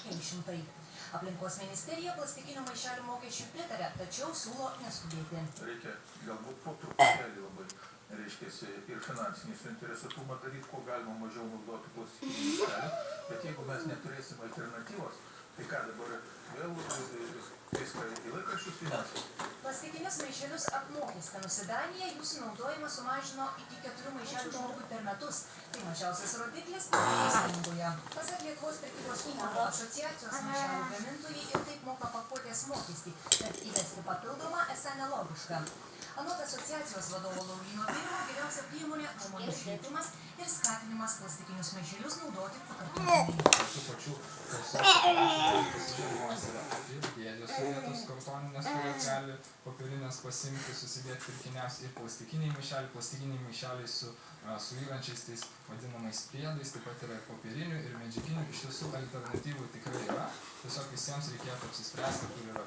keli šimtai. Aplinkos ministerija plastikinių maišelių mokesčių pritarė, tačiau siūlo neskubėti. Reikia galbūt po truputėlį labai, reiškiasi, ir finansinį suinteresuotumą daryti, kuo galima mažiau naudoti plastikinių maišelių, bet jeigu mes neturėsim alternatyvos, tai ką dabar vėl viską į laikraščius įmesti? Plastikinius maišelius apmokestinusi Danija jų sunaudojimą sumažino iki 4 maišelių žmogui per metus. Tai mažiausias rodiklis Sąjungoje. Pasak Lietuvos prekybos įmonių asociacijos maišelių gamintojai ir taip moka pakuotės mokestį, tad įvesti papildomą esą nelogiška. Anot asociacijos vadovo Lauryno Birimo geriausia priemonė žmonių švietimas ir skatinimas plastikinius maišelius naudoti pakartotinai. Tų pačių pasižiūrėjimas yra dėdės sovietos kartoninės, kurios gali popierinės pasimti, susidėti pirkiniams ir plastikiniai maišeliai su suyrančiais tais vadinamais priedais, taip pat yra ir popierinių, ir medžiaginių. Iš tiesų alternatyvų tikrai yra, tiesiog visiems reikėtų apsispręsti, kur yra